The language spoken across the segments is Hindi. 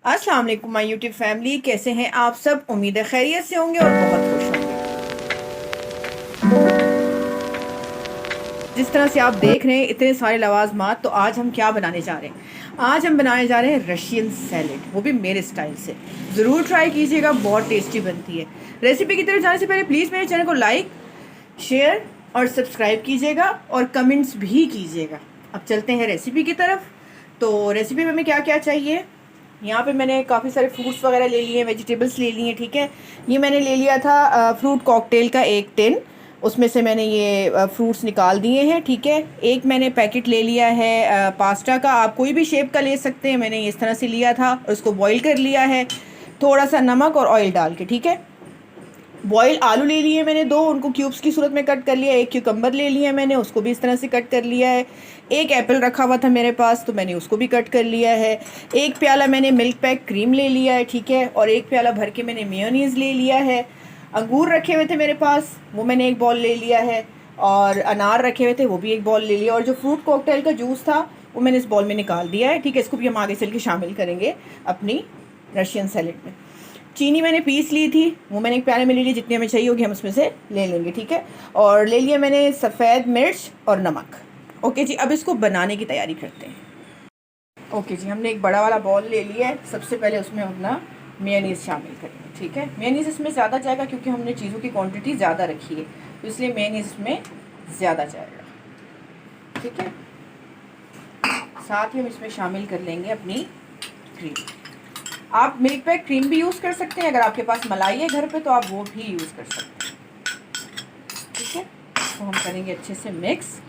अस्सलाम वालेकुम माय यूट्यूब फैमिली, कैसे हैं आप सब। उम्मीद है खैरियत से होंगे और बहुत खुश होंगे। जिस तरह से आप देख रहे हैं इतने सारे लवाजमात, तो आज हम क्या बनाने जा रहे हैं। आज हम बनाने जा रहे हैं रशियन सैलेड, वो भी मेरे स्टाइल से। ज़रूर ट्राई कीजिएगा, बहुत टेस्टी बनती है। रेसिपी की तरफ जाने से पहले प्लीज़ मेरे चैनल को लाइक, शेयर और सब्सक्राइब कीजिएगा और कमेंट्स भी कीजिएगा। अब चलते हैं रेसिपी की तरफ। तो रेसिपी में हमें क्या क्या चाहिए। यहाँ पे मैंने काफ़ी सारे फ्रूट्स वगैरह ले लिए हैं, वेजिटेबल्स ले लिए हैं, ठीक है। ये मैंने ले लिया था फ्रूट कॉकटेल का एक टिन, उसमें से मैंने ये फ्रूट्स निकाल दिए हैं, ठीक है। एक मैंने पैकेट ले लिया है पास्ता का, आप कोई भी शेप का ले सकते हैं। मैंने इस तरह से लिया था और उसको बॉईल कर लिया है, थोड़ा सा नमक और ऑयल डाल के, ठीक है। बॉयल आलू ले लिए मैंने दो, उनको क्यूब्स की सूरत में कट कर लिया। एक क्यूकम्बर ले लिया मैंने, उसको भी इस तरह से कट कर लिया है। एक एप्पल रखा हुआ था मेरे पास, तो मैंने उसको भी कट कर लिया है। एक प्याला मैंने मिल्क पैक क्रीम ले लिया है, ठीक है। और एक प्याला भर के मैंने मेयोनीज़ ले लिया है। अंगूर रखे हुए थे मेरे पास, वो मैंने एक बॉल ले लिया है। और अनार रखे हुए थे, वो भी एक बॉल ले लिया। और जो फ्रूट कॉकटेल का जूस था वो मैंने इस बॉल में निकाल दिया है, ठीक है। इसको भी हम आगे चल के शामिल करेंगे अपनी रशियन सैलेड में। चीनी मैंने पीस ली थी, वो मैंने एक प्याले में ले ली, जितनी हमें चाहिए होगी हम उसमें से ले लेंगे, ठीक है। और ले लिया मैंने सफ़ेद मिर्च और नमक। ओके जी, अब इसको बनाने की तैयारी करते हैं। ओके जी, हमने एक बड़ा वाला बॉल ले लिया है। सबसे पहले उसमें अपना मेयोनीज़ शामिल करेंगे, ठीक है। मेयोनीज़ इसमें ज़्यादा जाएगा क्योंकि हमने चीज़ों की क्वांटिटी ज़्यादा रखी है, तो इसलिए मेयोनीज़ इसमें ज़्यादा जाएगा, ठीक है। साथ ही हम इसमें शामिल कर लेंगे अपनी क्रीम। आप मिल्क पैक क्रीम भी यूज़ कर सकते हैं, अगर आपके पास मलाई है घर पे तो आप वो भी यूज़ कर सकते हैं, ठीक है। तो हम करेंगे अच्छे से मिक्स।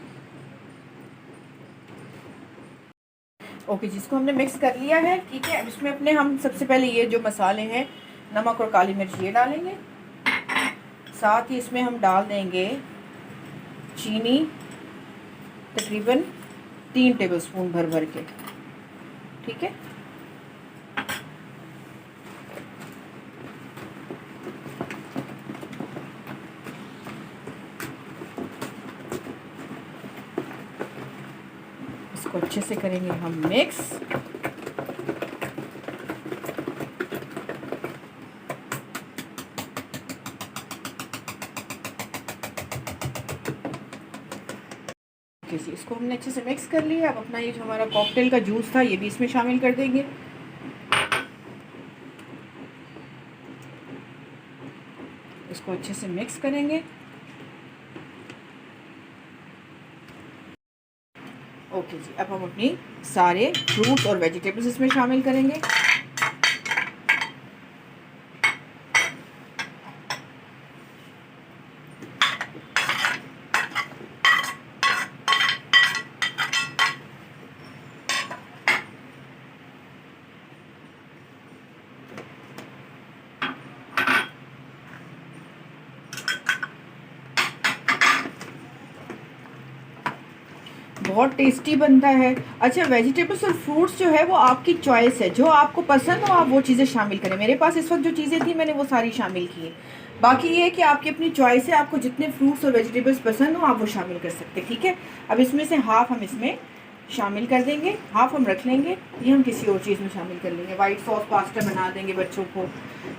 ओके, जिसको हमने मिक्स कर लिया है, ठीक है। अब इसमें अपने हम सबसे पहले ये जो मसाले हैं, नमक और काली मिर्च, ये डालेंगे। साथ ही इसमें हम डाल देंगे चीनी, तकरीबन 3 टेबलस्पून भर भर के, ठीक है। इसको अच्छे से करेंगे हम मिक्स। जी, इसको हमने अच्छे से मिक्स कर लिया। अब अपना ये जो हमारा कॉकटेल का जूस था, ये भी इसमें शामिल कर देंगे। इसको अच्छे से मिक्स करेंगे। ओके जी, अब हम अपनी सारे फ्रूट्स और वेजिटेबल्स इसमें शामिल करेंगे। बहुत टेस्टी बनता है। अच्छा, वेजिटेबल्स और फ्रूट्स जो है वो आपकी चॉइस है, जो आपको पसंद हो आप वो चीज़ें शामिल करें। मेरे पास इस वक्त जो चीज़ें थी मैंने वो सारी शामिल की है। बाकी ये है कि आपकी अपनी चॉइस है, आपको जितने फ्रूट्स और वेजिटेबल्स पसंद हो आप वो शामिल कर सकते हैं, ठीक है। अब इसमें से हाफ़ हम इसमें शामिल कर देंगे, हाफ़ हम रख लेंगे, ये हम किसी और चीज़ में शामिल कर लेंगे। वाइट सॉस पास्ता बना देंगे बच्चों को,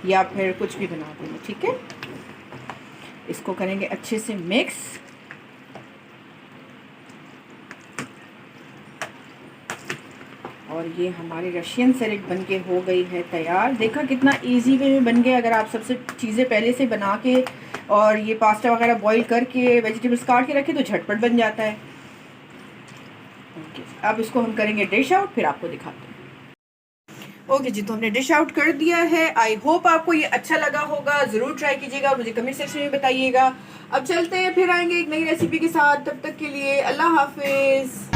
या फिर कुछ भी बना देंगे, ठीक है। इसको करेंगे अच्छे से मिक्स। और ये हमारी रशियन सैलेड बनके हो गई है तैयार। देखा कितना इजी वे में बन गया। अगर आप सबसे चीज़ें पहले से बना के और ये पास्ता वगैरह बॉईल करके वेजिटेबल्स काट के रखे तो झटपट बन जाता है। ओके, अब इसको हम करेंगे डिश आउट, फिर आपको दिखाते हैं। ओके जी, तो हमने डिश आउट कर दिया है। आई होप आपको ये अच्छा लगा होगा। ज़रूर ट्राई कीजिएगा और मुझे कमेंट सेक्शन में बताइएगा। अब चलते हैं, फिर आएंगे एक नई रेसिपी के साथ। तब तक के लिए अल्लाह हाफिज़।